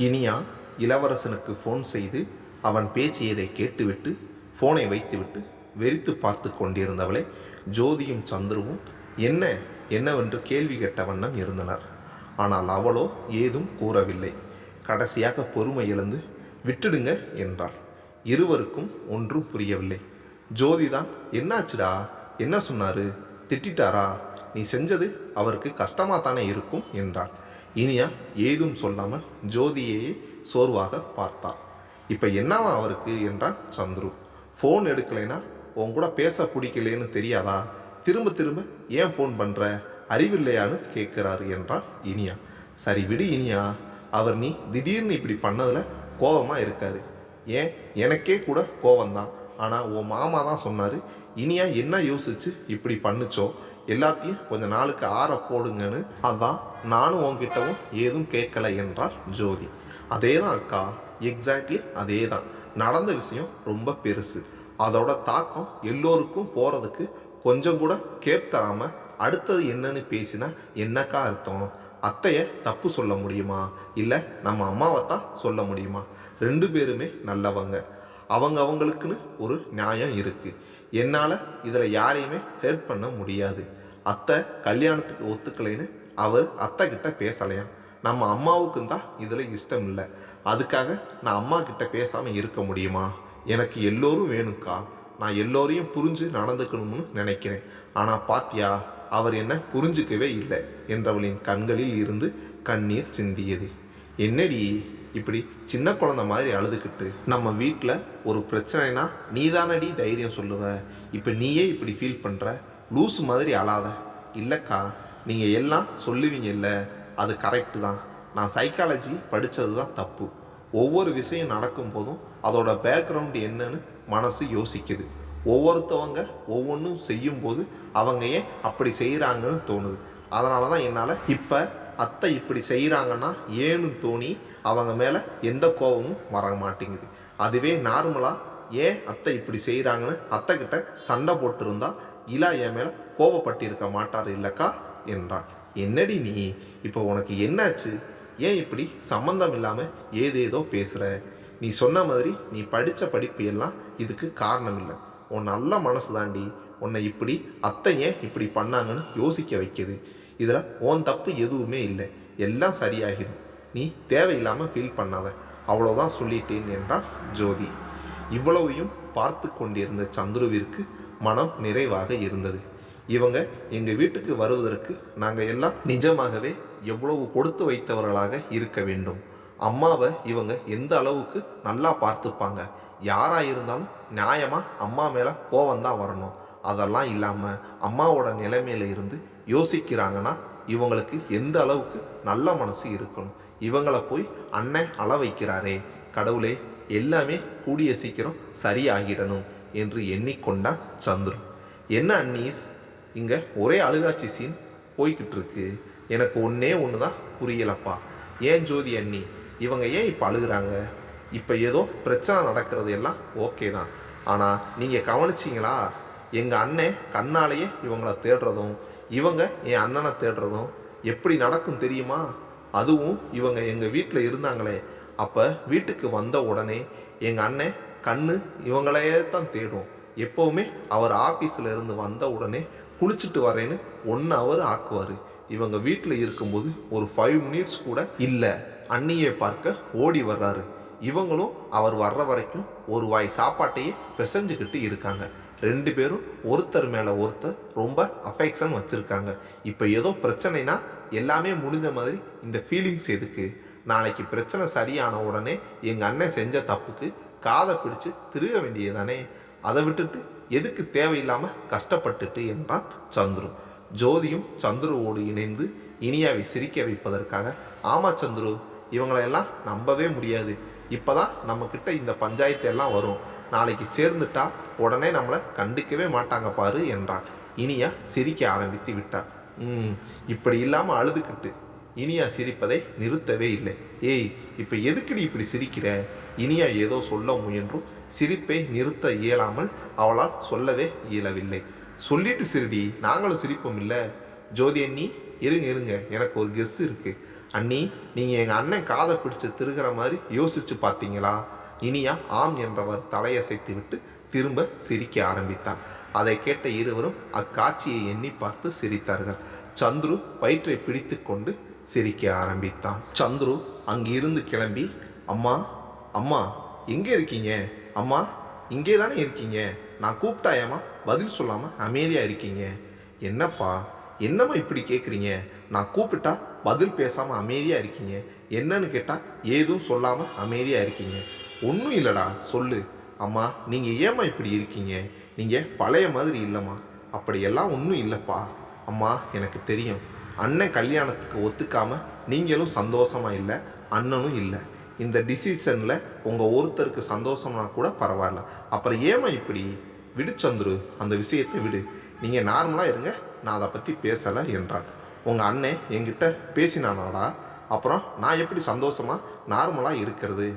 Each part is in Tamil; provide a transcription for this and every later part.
இனியா இளவரசனுக்கு ஃபோன் செய்து அவன் பேசியதை கேட்டுவிட்டு ஃபோனை வைத்துவிட்டு வெறித்து பார்த்து கொண்டிருந்தவளை ஜோதியும் சந்துருவும் என்ன என்னவென்று கேள்வி கேட்ட வண்ணம் இருந்தனர். ஆனால் அவளோ ஏதும் கூறவில்லை. கடைசியாக பொறுமை இழந்து விட்டுடுங்க என்றாள். இருவருக்கும் ஒன்றும் புரியவில்லை. ஜோதிதான் என்னாச்சுடா, என்ன சொன்னாரு, திட்டாரா, நீ செஞ்சது அவருக்கு கஷ்டமாக தானே இருக்கும் என்றாள். இனியா ஏதும் சொல்லாமல் ஜோதியையே சோர்வாக பார்த்தார். இப்போ என்னவா அவருக்கு என்றான் சந்துரு. ஃபோன் எடுக்கலைன்னா உன் கூட பேச பிடிக்கலேன்னு தெரியாதா, திரும்ப திரும்ப ஏன் ஃபோன் பண்ணுற, அறிவில்லையான்னு கேட்குறாரு என்றாள் இனியா. சரி விடு இனியா, அவர் நீ திடீர்னு இப்படி பண்ணதில் கோபமாக இருக்காரு. ஏன் எனக்கே கூட கோபந்தான். ஆனால் உன் மாமா தான் சொன்னார் இனியா என்ன யோசிச்சு இப்படி பண்ணுச்சோ எல்லாத்தையும் கொஞ்ச நாளுக்கு ஆற போடுங்கன்னு. அதான் நானும் உன்கிட்டவும் ஏதும் கேட்கலை என்றாள் ஜோதி. அதே தான் அக்கா, எக்ஸாக்ட்லி அதே தான். நடந்த விஷயம் ரொம்ப பெருசு. அதோட தாக்கம் எல்லோருக்கும் போகிறதுக்கு கொஞ்சம் கூட கேப் தராமல் அடுத்தது என்னன்னு பேசினா என்னக்கா அர்த்தம்? அத்தையை தப்பு சொல்ல முடியுமா, இல்லை நம்ம அம்மாவை தான் சொல்ல முடியுமா? ரெண்டு பேருமே நல்லவங்க. அவங்களுக்குன்னு ஒரு நியாயம் இருக்குது. என்னால் இதில் யாரையுமே ஹெல்ப் பண்ண முடியாது. அத்தை கல்யாணத்துக்கு ஒத்துக்கலைன்னு அவர் அத்தை கிட்ட பேசலையாம். நம்ம அம்மாவுக்கும் தான் இதில் இஷ்டம் இல்லை. அதுக்காக நான் அம்மா கிட்ட பேசாமல் இருக்க முடியுமா? எனக்கு எல்லோரும் வேணும்க்கா. நான் எல்லோரையும் புரிஞ்சு நடந்துக்கணும்னு நினைக்கிறேன். ஆனால் பாத்தியா, அவர் என்ன புரிஞ்சிக்கவே இல்லை என்றவளின் கண்களில் இருந்து கண்ணீர் சிந்தியது. என்னடி இப்படி சின்ன குழந்தை மாதிரி அழுதுகிட்டு? நம்ம வீட்டில் ஒரு பிரச்சனைனா நீதானடி தைரியம் சொல்லுவ. இப்போ நீயே இப்படி ஃபீல் பண்ணுற, லூஸ் மாதிரி அழாத. இல்லைக்கா, நீங்கள் எல்லாம் சொல்லுவீங்க இல்லை, அது கரெக்டு தான். நான் சைக்காலஜி படித்தது தான் தப்பு. ஒவ்வொரு விஷயம் நடக்கும்போதும் அதோட பேக்ரவுண்டு என்னன்னு மனசு யோசிக்குது. ஒவ்வொருத்தவங்க ஒவ்வொன்றும் செய்யும்போது அவங்க ஏன் அப்படி செய்கிறாங்கன்னு தோணுது. அதனால தான் என்னால் இப்போ அத்தை இப்படி செய்கிறாங்கன்னா ஏன்னு தோணி அவங்க மேலே எந்த கோபமும் வர மாட்டேங்குது. அதுவே நார்மலாக ஏன் அத்தை இப்படி செய்கிறாங்கன்னு அத்தை கிட்ட சண்டை போட்டிருந்தா இலா என் மேலே கோபப்பட்டிருக்க மாட்டார் இல்லைக்கா என்றான். என்னடி நீ, இப்போ உனக்கு என்னாச்சு? ஏன் இப்படி சம்மந்தம் இல்லாமல் ஏதேதோ பேசுகிற? நீ சொன்ன மாதிரி நீ படித்த படிப்பு எல்லாம் இதுக்கு காரணம் இல்லை. உன் நல்ல மனசு தாண்டி உன்னை இப்படி அத்தை ஏன் இப்படி பண்ணாங்கன்னு யோசிக்க வைக்குது. இதில் உன் தப்பு எதுவுமே இல்லை, எல்லாம் சரியாகிடும். நீ தேவையில்லாமல் ஃபீல் பண்ணாத, அவ்வளோதான் சொல்லிட்டேன் என்றான் ஜோதி. இவ்வளவையும் பார்த்து கொண்டிருந்த சந்துருவிற்கு மனம் நிறைவாக இருந்தது. இவங்க எங்கள் வீட்டுக்கு வருவதற்கு நாங்கள் எல்லாம் நிஜமாகவே எவ்வளவு கொடுத்து வைத்தவர்களாக இருக்க வேண்டும். அம்மாவை இவங்க எந்த அளவுக்கு நல்லா பார்த்துப்பாங்க. யாராக இருந்தாலும் நியாயமாக அம்மா மேலே கோவம்தான் வரணும். அதெல்லாம் இல்லாமல் அம்மாவோட நிலைமையில இருந்து யோசிக்கிறாங்கன்னா இவங்களுக்கு எந்த அளவுக்கு நல்ல மனசு இருக்கணும். இவங்களை போய் அண்ணன் அள வைக்கிறாரே, கடவுளே, எல்லாமே கூடிய சீக்கிரம் சரியாகிடணும் என்று எண்ணிக்கொண்டான் சந்துரு. என்ன அன்னீஸ், இங்கே ஒரே அழுகாட்சி சீன் போய்கிட்டு இருக்கு. எனக்கு ஒன்றே ஒன்று தான் புரியலப்பா. ஏன் ஜோதி அண்ணி இவங்க ஏன் இப்போ அழுகிறாங்க? இப்போ ஏதோ பிரச்சனை நடக்கிறது எல்லாம் ஓகே தான். ஆனால் நீங்கள் கவனிச்சிங்களா, எங்கள் அண்ணன் கண்ணாலேயே இவங்கள தேடுறதும் இவங்க என் அண்ணனை தேடுறதும் எப்படி நடக்கும் தெரியுமா? அதுவும் இவங்க எங்கள் வீட்டில் இருந்தாங்களே, அப்போ வீட்டுக்கு வந்த உடனே எங்கள் அண்ணன் கண்ணு இவங்களையே தான் தேடும். எப்போவுமே அவர் ஆஃபீஸில் இருந்து வந்த உடனே குளிச்சுட்டு வரேன்னு 1 hour ஆக்குவார். இவங்க வீட்டில் இருக்கும்போது ஒரு 5 minutes கூட இல்லை, அண்ணியை பார்க்க ஓடி வர்றாரு. இவங்களும் அவர் வர்ற வரைக்கும் ஒரு வாய் சாப்பாட்டையே பிசைஞ்சுக்கிட்டு இருக்காங்க. 2 பேரும் ஒருத்தர் மேலே ஒருத்தர் ரொம்ப அஃபெக்ஷன் வச்சுருக்காங்க. இப்போ ஏதோ பிரச்சனைனா எல்லாமே முடிஞ்ச மாதிரி இந்த ஃபீலிங்ஸ் எதுக்கு? நாளைக்கு பிரச்சனை சரியான உடனே எங்கள் அண்ணன் செஞ்ச தப்புக்கு காதை பிடிச்சு திருக வேண்டியதானே. அதை விட்டுட்டு எதுக்கு தேவையில்லாமல் கஷ்டப்பட்டுட்டு என்றான் சந்துரு. ஜோதியும் சந்துருவோடு இணைந்து இனியாவை சிரிக்க வைப்பதற்காக, ஆமா சந்துரு, இவங்களெல்லாம் நம்பவே முடியாது. இப்போ தான் நம்மக்கிட்ட இந்த பஞ்சாயத்து எல்லாம் வரும். நாளைக்கு சேர்ந்துட்டா உடனே நம்மளை கண்டுக்கவே மாட்டாங்க பாரு என்றான். இனியா சிரிக்க ஆரம்பித்து விட்டார். இப்படி இல்லாமல் அழுதுகிட்டு இனியா சிரிப்பதை நிறுத்தவே இல்லை. ஏய், இப்போ எதுக்குடி இப்படி சிரிக்கிற? இனியா ஏதோ சொல்ல முயன்றும் சிரிப்பை நிறுத்த இயலாமல் அவளால் சொல்லவே இயலவில்லை. சொல்லிட்டு சிரிடி, நாங்களும் சிரிப்போம் இல்லை? ஜோதி அண்ணி, இருங்க எனக்கு ஒரு கெஸ் இருக்குது. அண்ணி, நீங்கள் எங்கள் அண்ணன் காதை பிடிச்சு திருகிற மாதிரி யோசிச்சு பார்த்தீங்களா? இனியா ஆம் என்றவர் தலையசைத்து விட்டு திரும்ப சிரிக்க ஆரம்பித்தார். அதை கேட்ட இருவரும் அக்காட்சியை எண்ணி பார்த்து சிரித்தார்கள். சந்துரு வயிற்றை பிடித்து கொண்டு சிரிக்க ஆரம்பித்தான். சந்துரு அங்கிருந்து கிளம்பி, அம்மா அம்மா எங்கே இருக்கீங்க? அம்மா இங்கே தானே இருக்கீங்க, நான் கூப்பிட்டாயம்மா பதில் சொல்லாமல் அமைதியாக இருக்கீங்க. என்னப்பா, என்னம்மா இப்படி கேட்குறீங்க? நான் கூப்பிட்டா பதில் பேசாமல் அமைதியாக இருக்கீங்க, என்னன்னு கேட்டால் ஏதும் சொல்லாமல் அமைதியாக இருக்கீங்க. ஒன்றும் இல்லைடா, சொல்லு. அம்மா நீங்கள் ஏம்மா இப்படி இருக்கீங்க? நீங்கள் பழைய மாதிரி இல்லைம்மா. அப்படியெல்லாம் ஒன்றும் இல்லைப்பா. அம்மா எனக்கு தெரியும், அண்ணன் கல்யாணத்துக்கு ஒத்துக்காமல் நீங்களும் சந்தோஷமாக இல்லை, அண்ணனும் இல்லை. இந்த டிசிஷனில் உங்கள் ஒருத்தருக்கு சந்தோஷம்னா கூட பரவாயில்ல, அப்புறம் ஏமா இப்படி? விடு சந்துரு, அந்த விஷயத்தை விடு. நீங்கள் நார்மலாக இருங்க, நான் அதை பற்றி பேசலை என்றான். உங்கள் அண்ணன் என்கிட்ட பேசினானாடா, அப்புறம் நான் எப்படி சந்தோஷமாக நார்மலாக இருக்கிறது?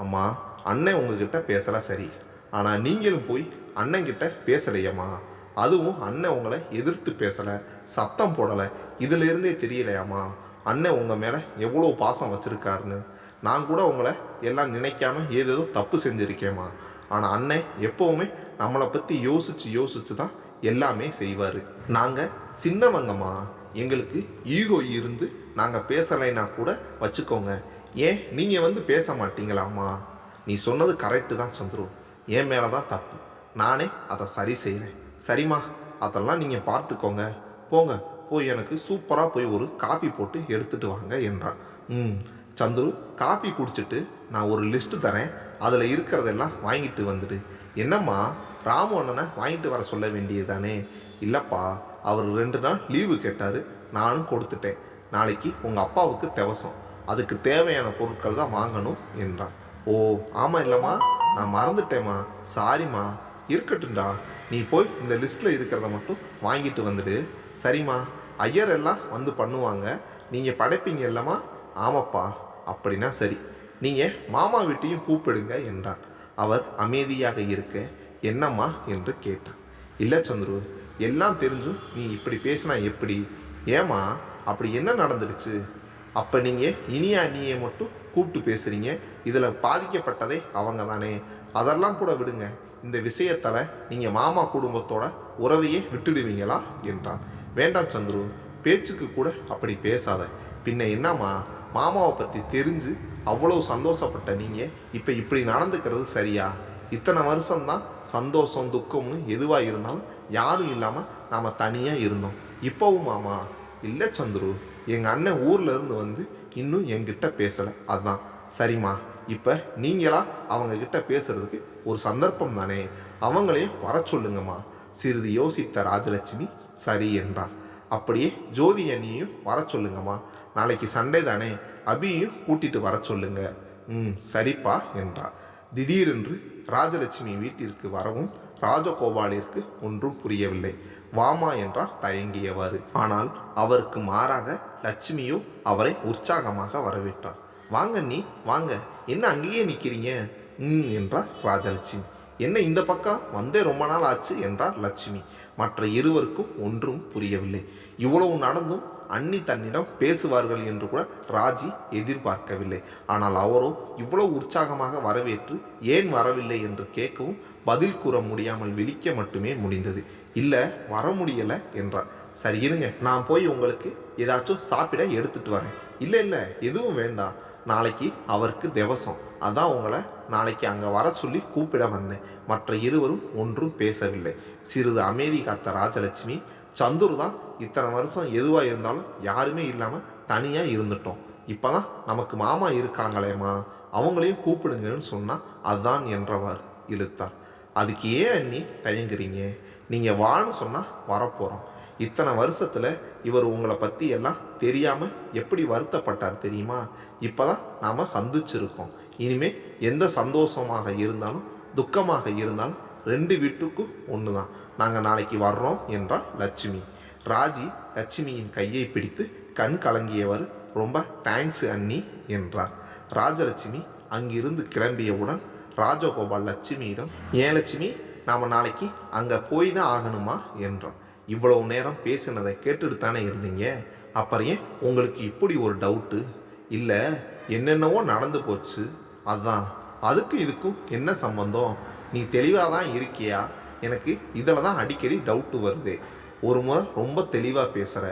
அம்மா, அண்ணன் உங்ககிட்ட பேசலை சரி, ஆனால் நீங்களும் போய் அண்ணன்கிட்ட பேசலையம்மா. அதுவும் அண்ணன் உங்களை எதிர்த்து பேசலை, சத்தம் போடலை. இதிலிருந்தே தெரியலையாம்மா அண்ணன் உங்கள் மேலே எவ்வளோ பாசம் வச்சுருக்காருன்னு. நான் கூட உங்களை எல்லாம் நினைக்காம ஏதேதோ தப்பு செஞ்சுருக்கேம்மா. ஆனால் அண்ணன் எப்போவுமே நம்மளை பற்றி யோசித்து தான் எல்லாமே செய்வார். நாங்கள் சின்னவங்கம்மா, எங்களுக்கு ஈகோ இருந்து நாங்கள் பேசலைன்னா கூட வச்சுக்கோங்க. ஏன் நீங்கள் வந்து பேச மாட்டீங்களாம்மா? நீ சொன்னது கரெக்டு தான் சந்துரு, என் மேலே தான் தப்பு, நானே அதை சரி செய்கிறேன். சரிம்மா, அதெல்லாம் நீங்கள் பார்த்துக்கோங்க. போங்க, போய் எனக்கு சூப்பராக போய் ஒரு காஃபி போட்டு எடுத்துகிட்டு வாங்க என்றான். சந்துரு, காஃபி குடிச்சிட்டு நான் ஒரு லிஸ்ட்டு தரேன், அதில் இருக்கிறதெல்லாம் வாங்கிட்டு வந்துடு. என்னம்மா, ராமு அண்ணனை வாங்கிட்டு வர சொல்ல வேண்டியது தானே? இல்லைப்பா, அவர் 2 நாள் லீவு கேட்டார், நானும் கொடுத்துட்டேன். நாளைக்கு உங்கள் அப்பாவுக்கு தேவசம், அதுக்கு தேவையான பொருட்கள் தான் வாங்கணும் என்றான். ஓ ஆமாம், இல்லைம்மா நான் மறந்துட்டேம்மா, சாரிம்மா. இருக்கட்டும்டா, நீ போய் இந்த லிஸ்ட்டில் இருக்கிறத மட்டும் வாங்கிட்டு வந்துடு. சரிம்மா, ஐயர் எல்லாம் வந்து பண்ணுவாங்க, நீங்கள் படைப்பீங்க இல்லைம்மா? ஆமாப்பா. அப்படின்னா சரி, நீங்கள் மாமா வீட்டையும் கூப்பிடுங்க என்றான். அவர் அமைதியாக இருக்க, என்னம்மா என்று கேட்டான். இல்லை சந்துரு, எல்லாம் தெரிஞ்சும் நீ இப்படி பேசினா எப்படி? ஏம்மா, அப்படி என்ன நடந்துடுச்சு? அப்போ நீங்கள் இனியா அண்ணியை மட்டும் கூப்பிட்டு பேசுகிறீங்க, இதில் பாதிக்கப்பட்டதே அவங்க தானே. அதெல்லாம் கூட விடுங்க, இந்த விஷயத்தில் நீங்கள் மாமா குடும்பத்தோட உறவையே விட்டுடுவீங்களா என்றான். வேண்டாம் சந்துரு, பேச்சுக்கு கூட அப்படி பேசாத. பின்ன என்னம்மா, மாமாவை பற்றி தெரிஞ்சு அவ்வளோ சந்தோஷப்பட்ட நீங்கள் இப்போ இப்படி நடந்துக்கிறது சரியா? இத்தனை வருஷம்தான் சந்தோஷம் துக்கம்னு எதுவாக இருந்தாலும் யாரும் இல்லாமல் நாம் தனியாக இருந்தோம். இப்போவும் மாமா? இல்லை சந்துரு, எங்கள் அண்ணன் ஊரில் இருந்து வந்து இன்னும் என்கிட்ட பேசலை, அதுதான். சரிம்மா, இப்போ நீங்களா அவங்கக்கிட்ட பேசுகிறதுக்கு ஒரு சந்தர்ப்பம் தானே, அவங்களையும் வர சொல்லுங்கம்மா. சிறிது யோசித்த ராஜலட்சுமி சரி என்றார். அப்படியே ஜோதி அண்ணியும் வர சொல்லுங்கம்மா, நாளைக்கு சண்டே தானே, அபியையும் கூட்டிட்டு வர சொல்லுங்க. சரிப்பா என்றார். திடீரென்று ராஜலட்சுமி வீட்டிற்கு வரவும் ராஜகோபாலிற்கு ஒன்றும் புரியவில்லை. வாமா என்றார் தயங்கியவாறு. ஆனால் அவருக்கு மாறாக லட்சுமியோ அவரை உற்சாகமாக வரவேற்றார். வாங்க நீ வாங்க, என்ன அங்கேயே நிற்கிறீங்க? என்றார் ராஜலட்சுமி. என்ன இந்த பக்கம் வந்தே ரொம்ப நாள் ஆச்சு என்றார் லட்சுமி. மற்ற இருவருக்கும் ஒன்றும் புரியவில்லை. இவ்வளவு நடந்தும் அண்ணி தன்னிடம் பேசுவார்கள் என்று கூட ராஜி எதிர்பார்க்கவில்லை. ஆனால் அவரோ இவ்வளவு உற்சாகமாக வரவேற்று ஏன் வரவில்லை என்று கேட்கவும் பதில் கூற முடியாமல் விழிக்க மட்டுமே முடிந்தது. இல்லை, வர முடியலை என்றார். சரி இருங்க, நான் போய் உங்களுக்கு ஏதாச்சும் சாப்பிட எடுத்துட்டு வரேன். இல்லை இல்லை, எதுவும் வேண்டாம், நாளைக்கு அவருக்கு திவசம், அதான் உங்களை நாளைக்கு அங்கே வர சொல்லி கூப்பிட வந்தேன். மற்ற இருவரும் ஒன்றும் பேசவில்லை. சிறிது அமைதி காத்த ராஜலட்சுமி, சந்துரு தான் இத்தனை வருஷம் எதுவாக இருந்தாலும் யாருமே இல்லாமல் தனியாக இருந்துட்டோம், இப்போ தான் நமக்கு மாமா இருக்காங்களேம்மா, அவங்களையும் கூப்பிடுங்கன்னு சொன்னால் அதுதான் என்றவாறு இழுத்தார். அதுக்கு ஏன் அண்ணி தயங்குறீங்க? நீங்கள் வான்னு சொன்னால் வரப்போகிறோம். இத்தனை வருஷத்தில் இவர் உங்களை பற்றி எல்லாம் தெரியாமல் எப்படி வருத்தப்பட்டார் தெரியுமா? இப்போ தான் நாம் சந்திச்சிருக்கோம். இனிமேல் எந்த சந்தோஷமாக இருந்தாலும் துக்கமாக இருந்தாலும் 2 வீட்டுக்கும் ஒன்று தான். நாங்கள் நாளைக்கு வர்றோம் என்றாள் லட்சுமி. ராஜி லட்சுமியின் கையை பிடித்து கண் கலங்கியவர், ரொம்ப தேங்க்ஸ் அண்ணி என்றார். ராஜலட்சுமி அங்கிருந்து கிளம்பியவுடன் ராஜகோபால் லட்சுமியிடம், ஏன் லட்சுமி, நாம் நாளைக்கு அங்கே போய் தான் ஆகணுமா என்றான். இவ்வளவு நேரம் பேசினதை கேட்டுட்டு தானே இருந்தீங்க, அப்புறம் ஏன் உங்களுக்கு இப்படி ஒரு டவுட்டு? இல்லை, என்னென்னவோ நடந்து போச்சு, அதான். அதுக்கும் இதுக்கும் என்ன சம்பந்தம்? நீ தெளிவாக தான் இருக்கியா? எனக்கு இதில் தான் அடிக்கடி டவுட்டு வருது. ஒரு முறை ரொம்ப தெளிவாக பேசுகிற,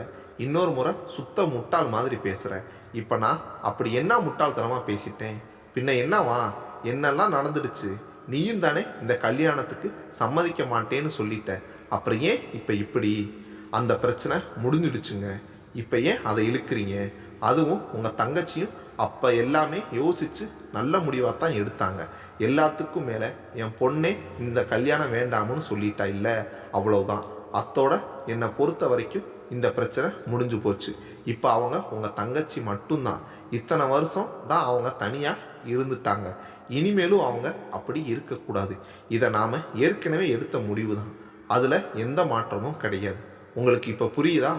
இன்னொரு முறை சுத்த முட்டாள் மாதிரி பேசுகிற. இப்போ நான் அப்படி என்ன முட்டாள்தனமாக பேசிட்டேன்? பின்ன என்னவா? என்னெல்லாம் நடந்துடுச்சு? நீயும் தானே இந்த கல்யாணத்துக்கு சம்மதிக்க மாட்டேன்னு சொல்லிட்ட. அப்புறம் ஏன் இப்போ இப்படி? அந்த பிரச்சனை முடிஞ்சிடுச்சுங்க. இப்போ ஏன் அதை இழுக்கிறீங்க? அதுவும் உங்கள் தங்கச்சியும் அப்போ எல்லாமே யோசித்து நல்ல முடிவாக தான் எடுத்தாங்க. எல்லாத்துக்கும் மேலே என் பொண்ணே இந்த கல்யாணம் வேண்டாம்னு சொல்லிட்டா. இல்லை, அவ்வளவுதான். அத்தோட என்னை பொறுத்த வரைக்கும் இந்த பிரச்சனை முடிஞ்சு போச்சு. இப்போ அவங்க உங்கள் தங்கச்சி மட்டும்தான். இத்தனை வருஷம் தான் அவங்க தனியாக இருந்துட்டாங்க. இனிமேலும் அவங்க அப்படி இருக்கக்கூடாது. இதை நாம் ஏற்கனவே எடுத்த முடிவு தான். அதில் எந்த மாற்றமும் கிடையாது. உங்களுக்கு இப்போ புரியுதா?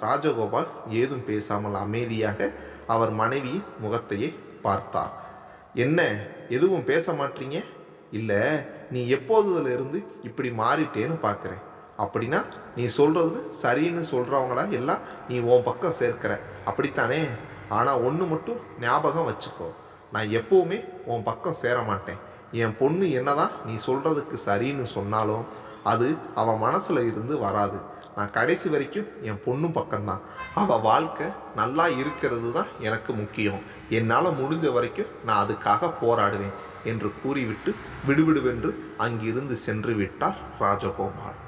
ராஜகோபால் ஏதும் பேசாமல் அமைதியாக அவர் மனைவியின் முகத்தையே பார்த்தார். என்ன, எதுவும் பேச மாட்டீங்க? இல்லை, நீ எப்போதுலேருந்து இப்படி மாறிட்டேன்னு பார்க்குறேன். அப்படின்னா நீ சொல்கிறது சரின்னு சொல்கிறவங்கள எல்லாம் நீ உன் பக்கம் சேர்க்கிற, அப்படித்தானே? ஆனால் ஒன்று மட்டும் ஞாபகம் வச்சுக்கோ, நான் எப்போவுமே உன் பக்கம் சேர மாட்டேன். என் பொண்ணு என்னதான் நீ சொல்கிறதுக்கு சரின்னு சொன்னாலும் அது அவன் மனசில் இருந்து வராது. நான் கடைசி வரைக்கும் என் பொண்ணு பக்கம்தான். அவள் வாழ்க்கை நல்லா இருக்கிறது தான் எனக்கு முக்கியம். என்னால் முடிஞ்ச வரைக்கும் நான் அதுக்காக போராடுவேன் என்று கூறிவிட்டு விடுவிடுவென்று அங்கிருந்து சென்று விட்டார் ராஜகோபால்.